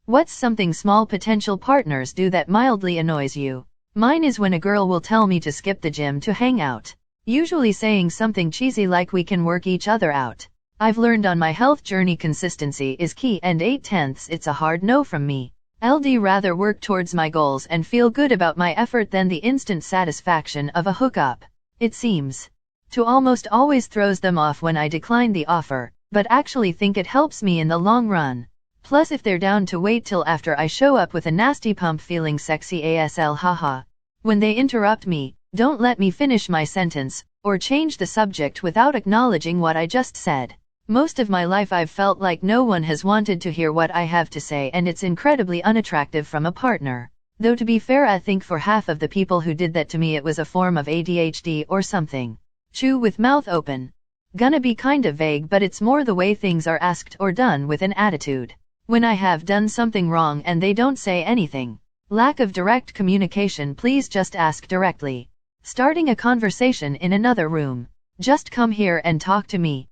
What's something small potential partners do that mildly annoys you? Mine is when a girl will tell me to skip the gym to hang out. Usually saying something cheesy like we can work each other out. I've learned on my health journey consistency is key, and 8/10 it's a hard no from me. LD rather work towards my goals and feel good about my effort than the instant satisfaction of a hookup. It seems to almost always throws them off when I decline the offer, but actually think it helps me in the long run. Plus if they're down to wait till after I show up with a nasty pump feeling sexy ASL haha. When they interrupt me, don't let me finish my sentence, or change the subject without acknowledging what I just said. Most of my life I've felt like no one has wanted to hear what I have to say, and it's incredibly unattractive from a partner. Though to be fair, I think for half of the people who did that to me it was a form of ADHD or something. Chew with mouth open. Gonna be kinda vague, but it's more the way things are asked or done with an attitude. When I have done something wrong and they don't say anything. Lack of direct communication. Please just ask directly. Starting a conversation in another room. Just come here and talk to me.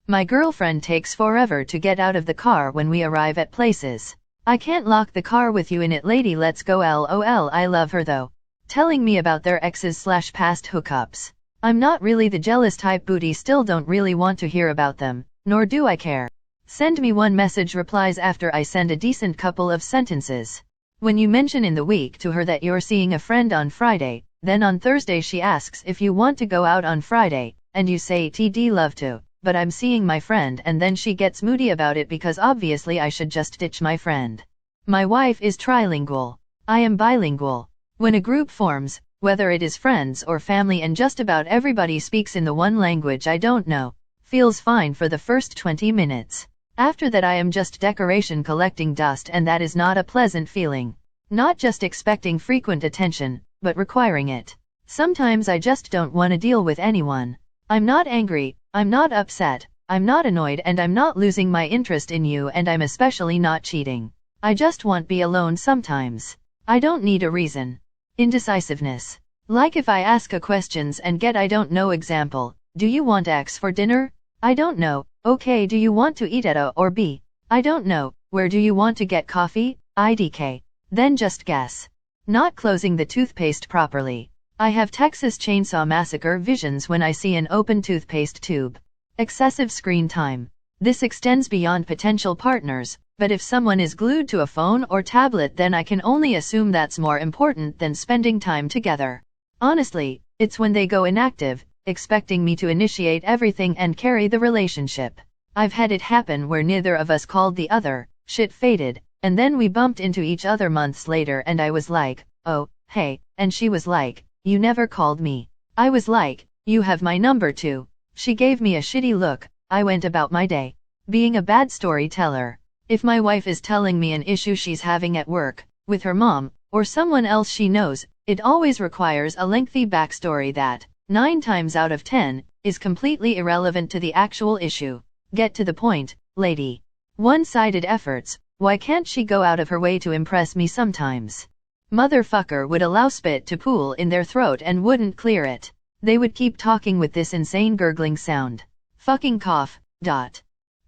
My girlfriend takes forever to get out of the car when we arrive at places. I can't lock the car with you in it, lady, let's go lol. I love her though. Telling me about their exes/past hookups. I'm not really the jealous type, booty, still don't really want to hear about them, nor do I care. Send me one message replies after I send a decent couple of sentences. When you mention in the week to her that you're seeing a friend on Friday, then on Thursday she asks if you want to go out on Friday, and you say TD love to, but I'm seeing my friend, and then she gets moody about it because obviously I should just ditch my friend. My wife is trilingual. I am bilingual. When a group forms, whether it is friends or family, and just about everybody speaks in the one language I don't know, feels fine for the first 20 minutes. After that I am just decoration collecting dust, and that is not a pleasant feeling. Not just expecting frequent attention, but requiring it. Sometimes I just don't want to deal with anyone. I'm not angry, I'm not upset, I'm not annoyed, and I'm not losing my interest in you, and I'm especially not cheating. I just want to be alone sometimes. I don't need a reason. Indecisiveness. Like if I ask a questions and get I don't know, example, do you want X for dinner? I don't know. Okay, do you want to eat at A or B? I don't know. Where do you want to get coffee? IDK. Then just guess. Not closing the toothpaste properly. I have Texas Chainsaw Massacre visions when I see an open toothpaste tube. Excessive screen time. This extends beyond potential partners, but if someone is glued to a phone or tablet, then I can only assume that's more important than spending time together. Honestly, it's when they go inactive, expecting me to initiate everything and carry the relationship. I've had it happen where neither of us called the other, shit faded, and then we bumped into each other months later and I was like, oh, hey, and she was like, you never called me. I was like, you have my number too. She gave me a shitty look. I went about my day. Being a bad storyteller. If my wife is telling me an issue she's having at work, with her mom, or someone else she knows, it always requires a lengthy backstory that, 9 times out of 10, is completely irrelevant to the actual issue. Get to the point, lady. One-sided efforts. Why can't she go out of her way to impress me sometimes? Motherfucker would allow spit to pool in their throat and wouldn't clear it. They would keep talking with this insane gurgling sound. Fucking cough.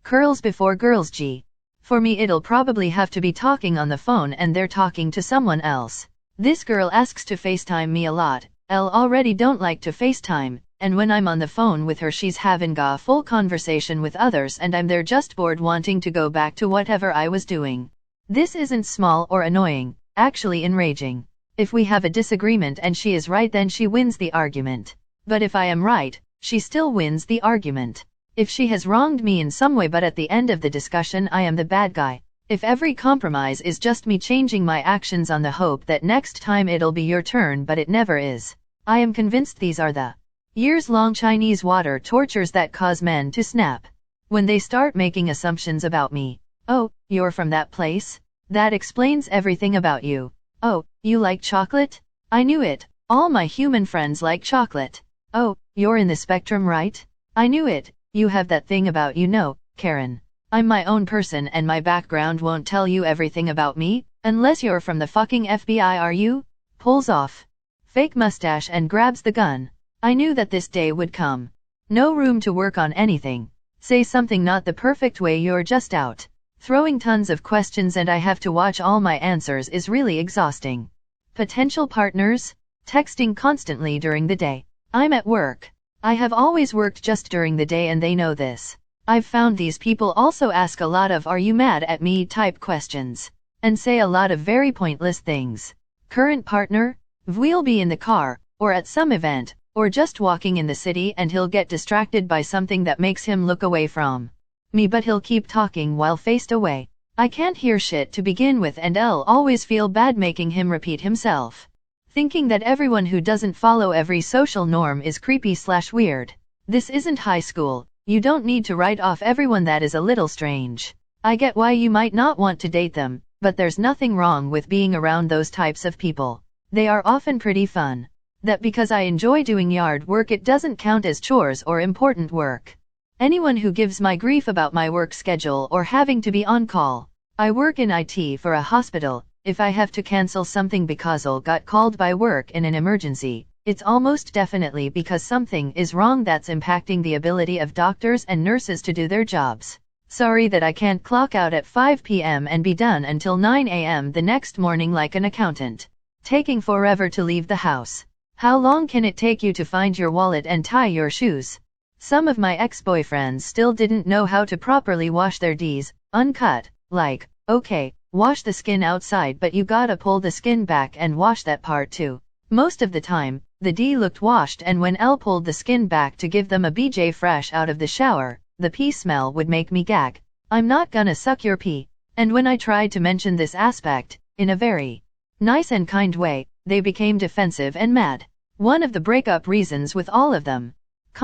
Curls before girls. G. For me it'll probably have to be talking on the phone and they're talking to someone else. This girl asks to FaceTime me a lot. L already don't like to FaceTime, and when I'm on the phone with her she's having a full conversation with others and I'm there just bored wanting to go back to whatever I was doing. This isn't small or annoying, actually enraging. If we have a disagreement and she is right, then she wins the argument. But if I am right, she still wins the argument. If she has wronged me in some way but at the end of the discussion I am the bad guy. If every compromise is just me changing my actions on the hope that next time it'll be your turn, but it never is. I am convinced these are the years-long Chinese water tortures that cause men to snap. When they start making assumptions about me. Oh, you're from that place? That explains everything about you. Oh, you like chocolate? I knew it. All my human friends like chocolate. Oh, you're in the spectrum, right? I knew it. You have that thing about you, no, Karen. I'm my own person and my background won't tell you everything about me, unless you're from the fucking FBI. Are you? Pulls off fake mustache and grabs the gun. I knew that this day would come. No room to work on anything. Say something not the perfect way, you're just out. Throwing tons of questions and I have to watch all my answers is really exhausting. Potential partners? Texting constantly during the day. I'm at work. I have always worked just during the day and they know this. I've found these people also ask a lot of "are you mad at me" type questions. And say a lot of very pointless things. Current partner? We'll be in the car, or at some event, or just walking in the city and he'll get distracted by something that makes him look away from me, but he'll keep talking while faced away. I can't hear shit to begin with and I'll always feel bad making him repeat himself. Thinking that everyone who doesn't follow every social norm is creepy/weird. This isn't high school. You don't need to write off everyone that is a little strange. I get why you might not want to date them, but there's nothing wrong with being around those types of people. They are often pretty fun. That because I enjoy doing yard work it doesn't count as chores or important work. Anyone who gives my grief about my work schedule or having to be on call. I work in IT for a hospital. If I have to cancel something because I got called by work in an emergency, it's almost definitely because something is wrong that's impacting the ability of doctors and nurses to do their jobs. Sorry that I can't clock out at 5 p.m. and be done until 9 a.m. the next morning like an accountant. Taking forever to leave the house. How long can it take you to find your wallet and tie your shoes? Some of my ex-boyfriends still didn't know how to properly wash their D's, uncut, like, okay, wash the skin outside but you gotta pull the skin back and wash that part too. Most of the time, the D looked washed and when L pulled the skin back to give them a BJ fresh out of the shower, the pee smell would make me gag. I'm not gonna suck your pee. And when I tried to mention this aspect, in a very nice and kind way, they became defensive and mad. One of the breakup reasons with all of them.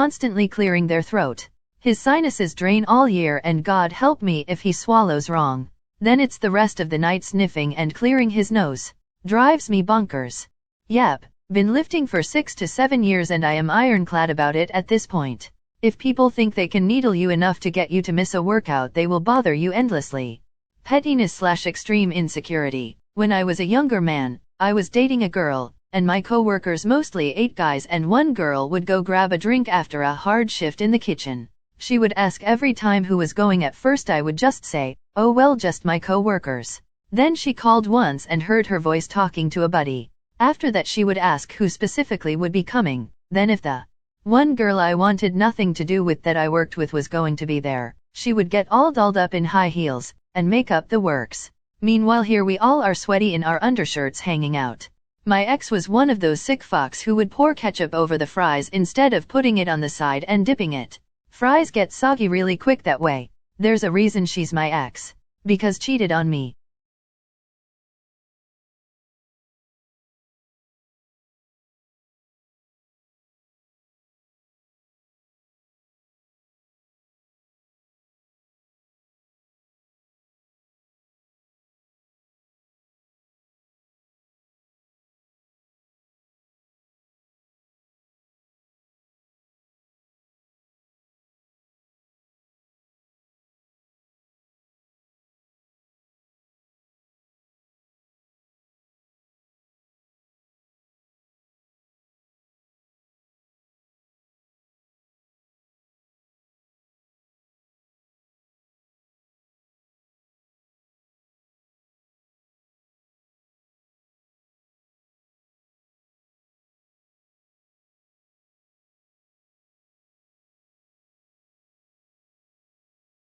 Constantly clearing their throat. His sinuses drain all year and God help me if he swallows wrong. Then it's the rest of the night sniffing and clearing his nose. Drives me bonkers. Yep, been lifting for 6 to 7 years and I am ironclad about it at this point. If people think they can needle you enough to get you to miss a workout they will bother you endlessly. Pettiness/extreme insecurity. When I was a younger man, I was dating a girl, and my co-workers, mostly 8 guys and 1 girl, would go grab a drink after a hard shift in the kitchen. She would ask every time who was going. At first I would just say, oh well, just my co-workers. Then she called once and heard her voice talking to a buddy. After that she would ask who specifically would be coming. Then if the one girl I wanted nothing to do with that I worked with was going to be there, she would get all dolled up in high heels and make up the works. Meanwhile here we all are sweaty in our undershirts hanging out. My ex was one of those sick fucks who would pour ketchup over the fries instead of putting it on the side and dipping it. Fries get soggy really quick that way. There's a reason she's my ex. Because cheated on me.